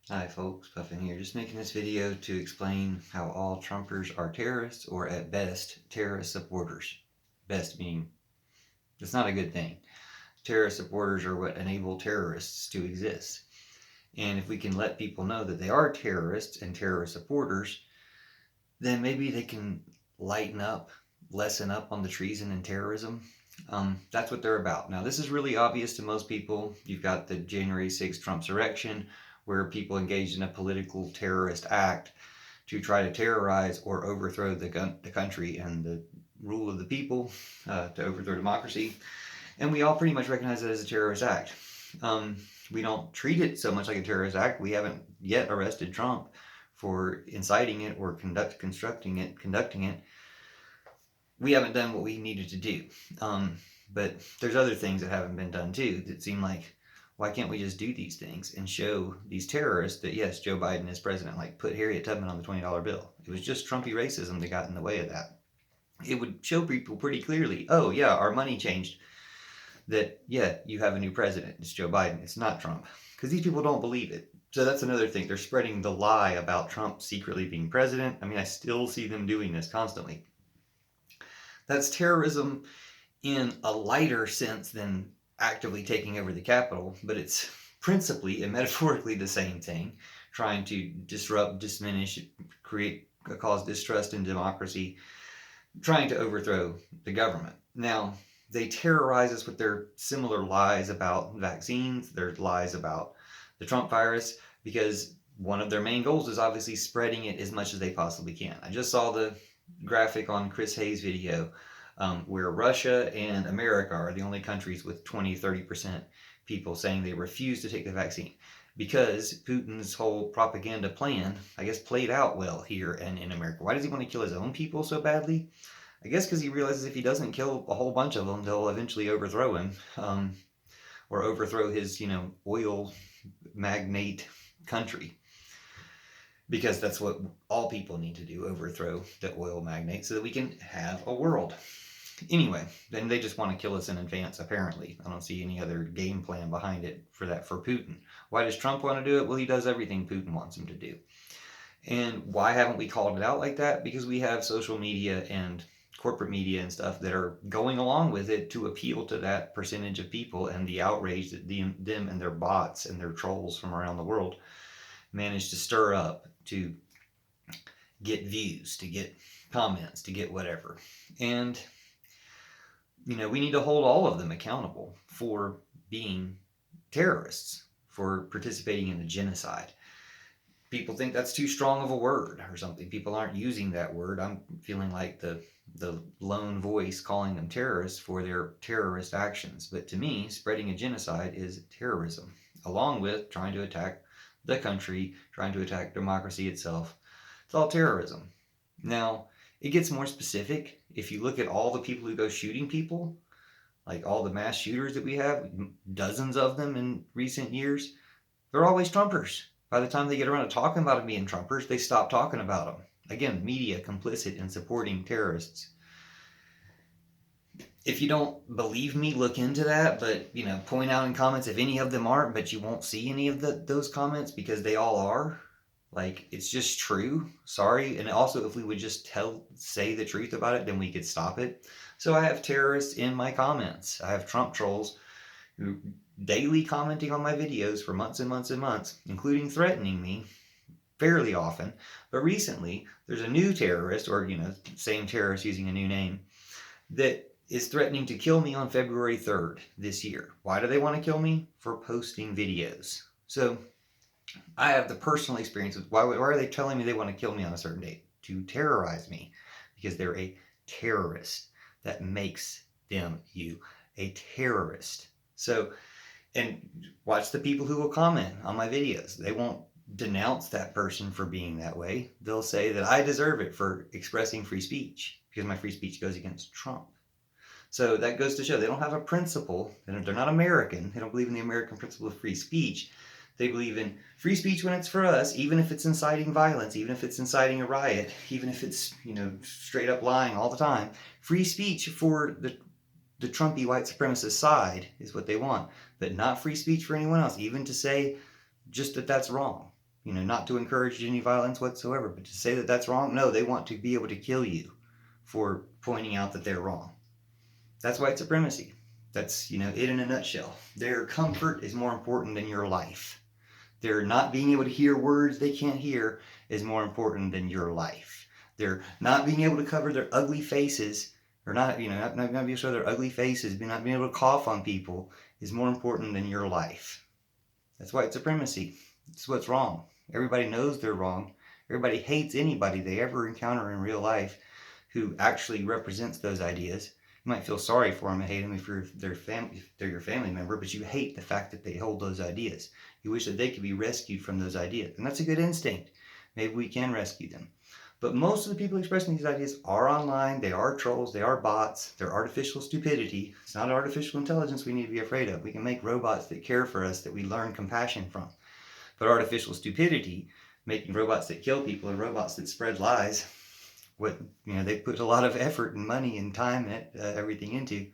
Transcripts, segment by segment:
Hi folks, Puffin here, just making this video to explain how all Trumpers are terrorists, or at best, terrorist supporters. Best meaning, it's not a good thing. Terrorist supporters are what enable terrorists to exist. And if we can let people know that they are terrorists and terrorist supporters, then maybe they can lighten up, lessen up on the treason and terrorism. That's what they're about. Now, this is really obvious to most people. You've got the January 6th Trumpsurrection, where people engaged in a political terrorist act to try to terrorize or overthrow the country and the rule of the people, to overthrow democracy. And we all pretty much recognize it as a terrorist act. We don't treat it so much like a terrorist act. We haven't yet arrested Trump for inciting it or conducting it. We haven't done what we needed to do. But there's other things that haven't been done too that seem like, why can't we just do these things and show these terrorists that yes, Joe Biden is president? Like put Harriet Tubman on the $20 bill. It was just Trumpy racism that got in the way of that. It would show people pretty clearly, oh yeah, our money changed. That yeah, you have a new president. It's Joe Biden. It's not Trump. Because these people don't believe it. So that's another thing. They're spreading the lie about Trump secretly being president. I mean, I still see them doing this constantly. That's terrorism in a lighter sense than actively taking over the Capitol, but it's principally and metaphorically the same thing, trying to disrupt, diminish, create, cause distrust in democracy, trying to overthrow the government. Now, they terrorize us with their similar lies about vaccines, their lies about the Trump virus, because one of their main goals is obviously spreading it as much as they possibly can. I just saw the graphic on Chris Hayes' video, where Russia and America are the only countries with 20-30% people saying they refuse to take the vaccine because Putin's whole propaganda plan, I guess, played out well here and in America. Why does he want to kill his own people so badly? I guess because he realizes if he doesn't kill a whole bunch of them, they'll eventually overthrow him, or overthrow his, oil magnate country. Because that's what all people need to do, overthrow the oil magnate so that we can have a world. Anyway, then they just want to kill us in advance, apparently. I don't see any other game plan behind it for that for Putin. Why does Trump want to do it? Well, he does everything Putin wants him to do. And why haven't we called it out like that? Because we have social media and corporate media and stuff that are going along with it to appeal to that percentage of people and the outrage that them and their bots and their trolls from around the world manage to stir up to get views, to get comments, to get whatever. And, we need to hold all of them accountable for being terrorists, for participating in the genocide. People think that's too strong of a word or something. People aren't using that word. I'm feeling like the lone voice calling them terrorists for their terrorist actions. But to me, spreading a genocide is terrorism, along with trying to attack the country, trying to attack democracy itself. It's all terrorism. Now, it gets more specific. If you look at all the people who go shooting people, like all the mass shooters that we have, dozens of them in recent years, they're always Trumpers. By the time they get around to talking about them being Trumpers, they stop talking about them. Again, media complicit in supporting terrorists. If you don't believe me, look into that, but point out in comments if any of them aren't, but you won't see any of those comments because they all are. Like, it's just true. Sorry. And also, if we would just say the truth about it, then we could stop it. So I have terrorists in my comments. I have Trump trolls who daily commenting on my videos for months and months and months, including threatening me fairly often. But recently, there's a new terrorist, or same terrorist using a new name, that is threatening to kill me on February 3rd this year. Why do they want to kill me? For posting videos. So I have the personal experience with why are they telling me they want to kill me on a certain date? To terrorize me. Because they're a terrorist. That makes them a terrorist. So, and watch the people who will comment on my videos. They won't denounce that person for being that way. They'll say that I deserve it for expressing free speech because my free speech goes against Trump. So that goes to show they don't have a principle. They're not American. They don't believe in the American principle of free speech. They believe in free speech when it's for us, even if it's inciting violence, even if it's inciting a riot, even if it's, straight up lying all the time. Free speech for the Trumpy white supremacist side is what they want, but not free speech for anyone else, even to say just that that's wrong. not to encourage any violence whatsoever, but to say that that's wrong. No, they want to be able to kill you for pointing out that they're wrong. That's white supremacy. That's, it in a nutshell. Their comfort is more important than your life. Their not being able to hear words they can't hear is more important than your life. Their not being able to cover their ugly faces, or not being able to show their ugly faces, not being able to cough on people is more important than your life. That's white supremacy. It's what's wrong. Everybody knows they're wrong. Everybody hates anybody they ever encounter in real life who actually represents those ideas. You might feel sorry for them and hate them if they're your family member, but you hate the fact that they hold those ideas. You wish that they could be rescued from those ideas. And that's a good instinct. Maybe we can rescue them. But most of the people expressing these ideas are online. They are trolls. They are bots. They're artificial stupidity. It's not artificial intelligence we need to be afraid of. We can make robots that care for us, that we learn compassion from. But artificial stupidity, making robots that kill people and robots that spread lies, they put a lot of effort and money and time and everything into,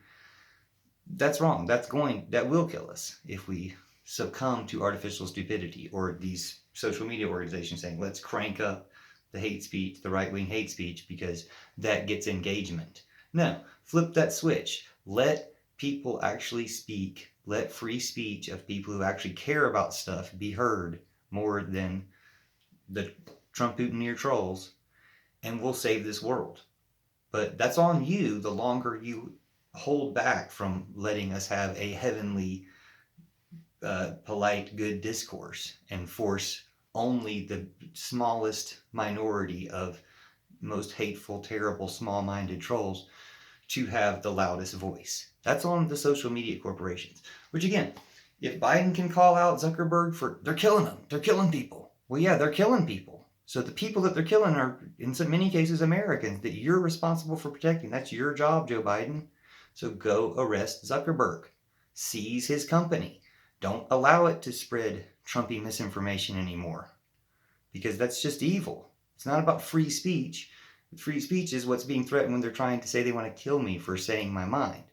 that's wrong. That will kill us if we succumb to artificial stupidity, or these social media organizations saying, let's crank up the hate speech, the right-wing hate speech, because that gets engagement. No, flip that switch. Let people actually speak. Let free speech of people who actually care about stuff be heard more than the Trump Putin trolls, and we'll save this world. But that's on you the longer you hold back from letting us have a heavenly, polite, good discourse and force only the smallest minority of most hateful, terrible, small-minded trolls to have the loudest voice. That's on the social media corporations. Which again, if Biden can call out Zuckerberg for, they're killing them, they're killing people. Well, yeah, they're killing people. So the people that they're killing are, in so many cases, Americans that you're responsible for protecting. That's your job, Joe Biden. So go arrest Zuckerberg. Seize his company. Don't allow it to spread Trumpy misinformation anymore, because that's just evil. It's not about free speech. Free speech is what's being threatened when they're trying to say they want to kill me for saying my mind.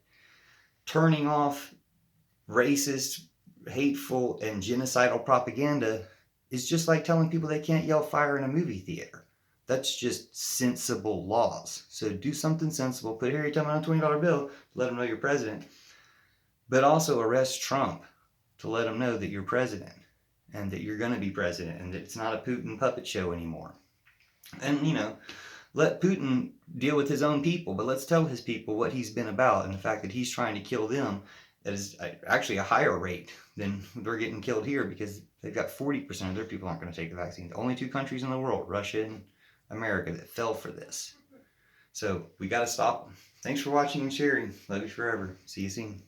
Turning off racist, hateful, and genocidal propaganda is just like telling people they can't yell fire in a movie theater. That's just sensible laws. So do something sensible. Put Harry Tubman on a $20 bill to let him know you're president. But also arrest Trump to let him know that you're president and that you're going to be president and that it's not a Putin puppet show anymore. And, let Putin deal with his own people, but let's tell his people what he's been about and the fact that he's trying to kill them is actually a higher rate than they're getting killed here, because they've got 40% of their people aren't going to take the vaccine. The only two countries in the world, Russia and America, that fell for this. So we got to stop them. Thanks for watching and sharing. Love you forever. See you soon.